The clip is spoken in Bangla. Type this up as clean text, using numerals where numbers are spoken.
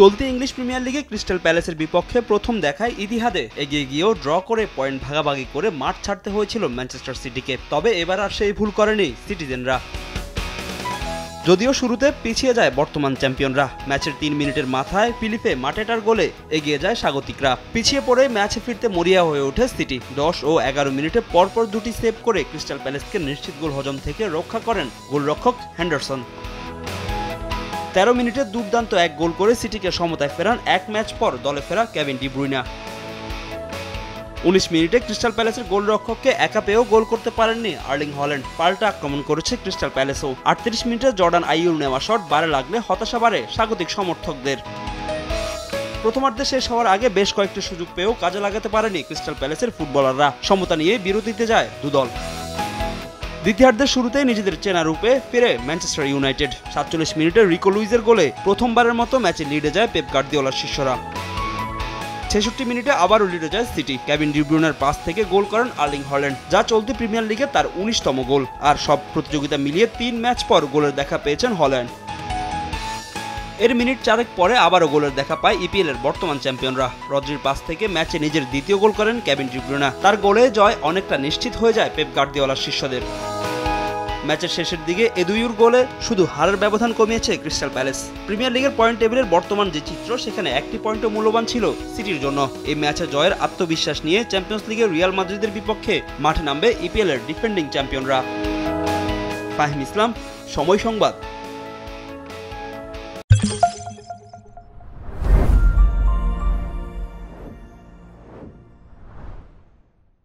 চলতি ইংলিশ প্রিমিয়ার লিগে ক্রিস্টাল প্যালেসের বিপক্ষে প্রথম দেখায় ইতিহাদে এগিয়ে গিয়েও ড্র করে পয়েন্ট ভাগাভাগি করে মাঠ ছাড়তে হয়েছিল ম্যানচেস্টার সিটিকে। তবে এবার আর সেই ভুল করেনি সিটিজেনরা। যদিও শুরুতে পিছিয়ে যায় বর্তমান চ্যাম্পিয়নরা, ম্যাচের 3 মিনিটের মাথায় ফিলিপে মাটেটার গোলে এগিয়ে যায় স্বাগতিকরা। পিছিয়ে পড়ে ম্যাচে ফিরতে মরিয়া হয়ে ওঠে সিটি। 10 ও 11 মিনিটে পরপর দুটি সেভ করে ক্রিস্টাল প্যালেসকে নিশ্চিত গোল হজম থেকে রক্ষা করেন গোলরক্ষক হেন্ডারসন। 13 মিনিটে দুর্দান্ত এক গোল করে সিটিকে সমতায় ফেরান এক ম্যাচ পর দলে ফেরা কেভিন ডি ব্রুইনা। 19 মিনিটে ক্রিস্টাল প্যালেসের গোলরক্ষককে একা পেয়েও গোল করতে পারেননি আর্লিং হল্যান্ড। পাল্টা আক্রমণ করেছে ক্রিস্টাল প্যালেসও। 38 মিনিটে জর্ডান আইউর নেওয়া শট বারে লাগলে হতাশা বাড়ে স্বাগতিক সমর্থকদের। প্রথমার্ধে শেষ হওয়ার আগে বেশ কয়েকটি সুযোগ পেয়েও কাজে লাগাতে পারেনি ক্রিস্টাল প্যালেসের ফুটবলাররা। সমতা নিয়ে বিরতিতে যায় দুদল। দ্বিতীয়ার্ধের শুরুতেই নিজেদের চেনা রূপে ফিরে ম্যানচেস্টার ইউনাইটেড। 47 মিনিটে রিকো লুইজের গোলে প্রথমবারের মতো ম্যাচে লিডে যায় পেপ গার্দিওলার শিষ্যরা। 66 মিনিটে আবারও লিডে যায় সিটি। কেভিন ডি ব্রুইনার পাস থেকে গোল করেন আর্লিং হল্যান্ড, যা চলতি প্রিমিয়ার লিগে তার 19তম গোল। আর সব প্রতিযোগিতা মিলিয়ে 3 ম্যাচ পর গোলের দেখা পেয়েছেন হল্যান্ড। এর মিনিট 4 পরে আবারও গোলের দেখা পায় ইপিএল এর বর্তমান চ্যাম্পিয়নরা। রদ্রির পাস থেকে ম্যাচে নিজের দ্বিতীয় গোল করেন কেভিন ডি ব্রুইনা। তার গোলে জয় অনেকটা নিশ্চিত হয়ে যায় পেপ গার্দিওলার শিষ্যদের। ম্যাচের শেষের দিকে এদুইউর গোলে শুধু হারের ব্যবধান কমিয়েছে ক্রিস্টাল প্যালেস। প্রিমিয়ার লিগের পয়েন্ট টেবিলের বর্তমান যে চিত্র, সেখানে একটি পয়েন্টও মূল্যবান ছিল সিটির জন্য। এই ম্যাচে জয়ের আত্মবিশ্বাস নিয়ে চ্যাম্পিয়ন্স লিগের রিয়াল মাদ্রিদের বিপক্ষে মাঠে নামবে ইপিএল এর ডিফেন্ডিং চ্যাম্পিয়নরা। ফাহিম ইসলাম, সময় সংবাদ।